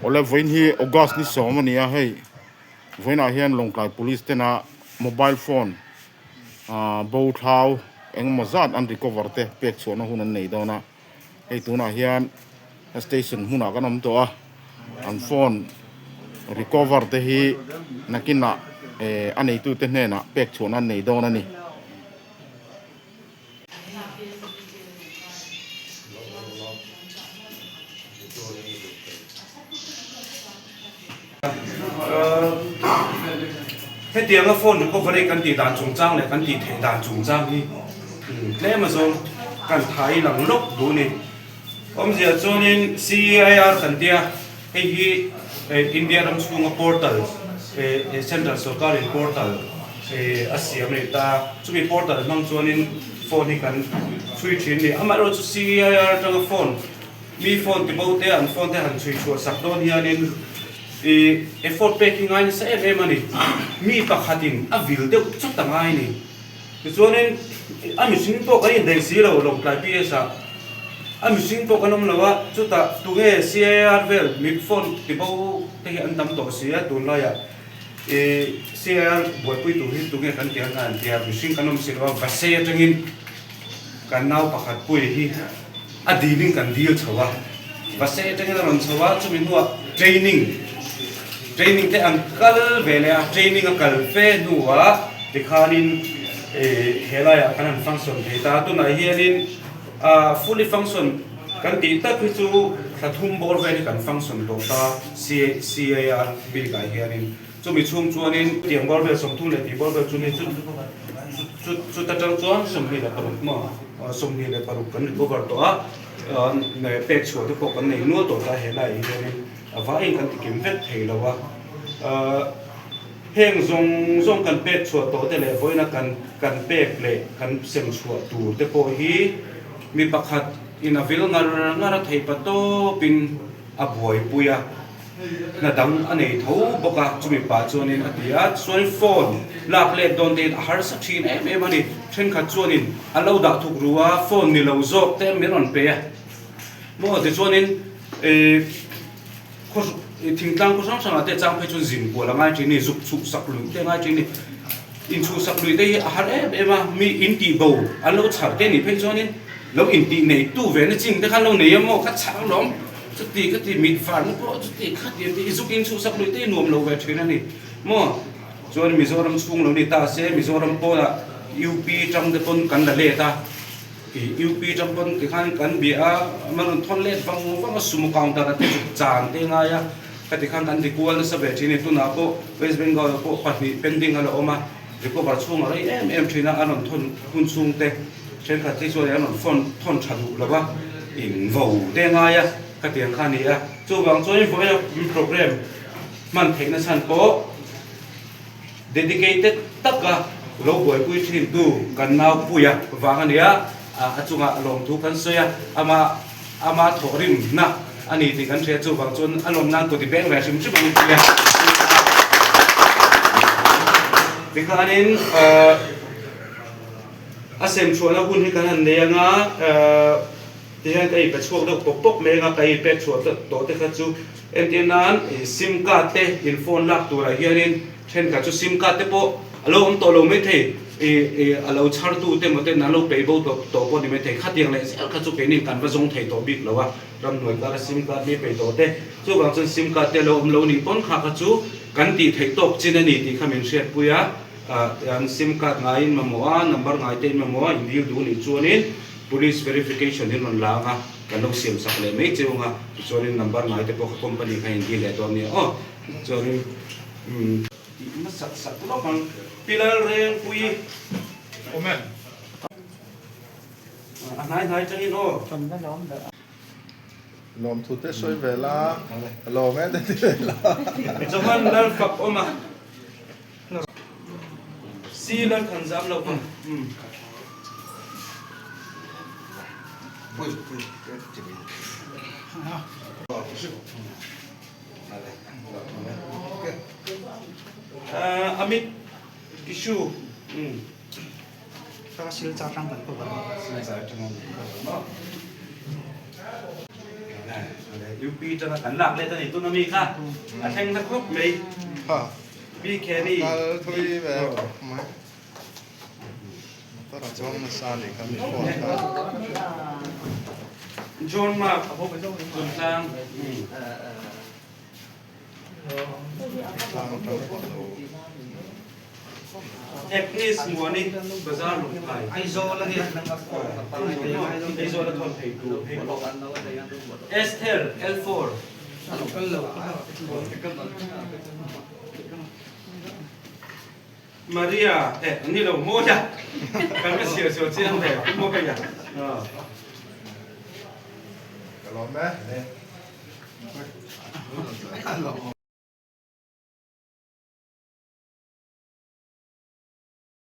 Ole voin hi August ni somania hei voin a hian longklai police tena mobile phone bo thau eng mazat an recover te pek chona hun an nei dona hei tuna hian station huna kanom to an phone recover te hi nakina anei tu te hna pek chona nei dona ni he tiang a phone ko vare kan ti dan chung chang le kan ti the dan chung chang hi le ma zo kan thai lang lok du ni om zia chonin CIR kan tia he hi India ram chung portal central sarkar portal asiam ni ta chumi portal mang chonin phone hi kan thui thin ni amaro chu CIR tang phone mi phone ti bo te an phone te han thui chu sak don hianin effort packing ai sa money mi pakhatin avil de chuta ngai ni chuanin ami sing to kai dei zero long klai psa ami sing to kanom lawa chuta tuge CIR vel mi phone ti bo te an dam to sia tun la ya CIR boy pui tu hi tuge kan tiang kan tia mi sing kanom silwa vase tengin kan nau pakhat pui hi adilin kan deal chawa vase tengin ron chawa chumi nuwa training te ankal vele training ankal fe nuwa tikhanin helaya kanan function data tu na hianin fully function kan ti ta chu thathum bor vele kan function do ta CIR bil ga hianin chumi chum chuanin tiang bor ve som thu le ti bor ve chuni chu ta chang chuan som ni la paru ma som ni le paru kan cover to ne pek chu to ko kan nei no to ta helai hianin vai kan ti kim vet thei lawa heng zong kan pek chua to te le voina kan pek le kan sem chua tu te po hi mi pakhat in a vil ngar thei pa to pin a boi puya na dang anei tho boka chumi pa chonin atia chuan phone lak le don te har sa thin em ani then kha chuanin alo da thuk ruwa phone ni lo zok te mi ron pe mo te chuanin thing tang ko sang sang ate chang phai chu zin ko la ngai thi ni zuk chuk sak lu te ngai thi ni in chu sak lu te har ema mi in ti bo alo char te ni phai chonin lo in ti nei tu ve na ching te khan lo nei mo kha chang lom chu ti ka ti mit far no ko chu ti kha ti zuk in chu sak lu te nuam lo ve thina ni mo chon Mizoram chung lo ni ta se Mizoram po la UP chang te pon kan la le ta UP chang pon ti khan kan bi a man thon le bang sum counter te chu chan te nga ya kati khan kan dikual na sa betini tu na po West Bengal po pati pending ala oma recover chung ala em thina anon thon hun chung te chen kha ti so ya anon phone thon thadu lawa in vo te nga ya kati ang khan ya chu bang choi fo ya program man theina san po dedicated taka lo boy pui thin tu kan nau puya wangan ya achunga alom thu kan soya ama thorim na ani ti kan thre chu bang chun alom nan ko ti beng ve sim chu bang ti ya tikhanin asem chona hun hi kan ne nga ti han kai pe chok dok pok me nga kai pe chok to te kha chu MTN sim card te in phone lak tu ra hianin then ka chu sim card te po alo om to lo me the alo char tu te mo te na lo pe bo to po ni me the khatiang le sel kha chu pe nin kan va zong thei to bik lawa ram noi ka sim card me pe to te chu bang chun sim card te lo om lo ni pon kha kha chu kan ti thei tok chin ani ti khamin shet puya an sim card ngai in mamoa number ngai te mamoa in bil du ni chuanin police verification hin on la nga kan lo sim sak le me chunga chuanin number ngai te po company kha in gi le to ni chuanin ma sak lo kan pilal reng pui omen nai changin nom thu te soi vela lo me te vela chaman dal kap oma silan khanjam lo pa amit issue ถ้าชิลจ้าตั้งกันก็แบบ ยูปีจะกันหลักเลยตอนนี้ตุนมีค่ะอาแทงตะครบเลย Ha. บีแค่นี้ Kal thui ve mai. Ta ra chong na sa ni kam ni ko ta. โจนมาส่วนกลาง Ta ma ta ko lo. เอ็กนี่สมัวนี่บาซาร์ลงไป ไอโซละเนี่ยนั่งกับคน ไอโซลาทอนเพย์ดูเอสเทล L4 มาริอาอันนี้เราโมจ้ะกันก็เสียวเจียงเลยโมกันอย่าง Ka lo me. Ne.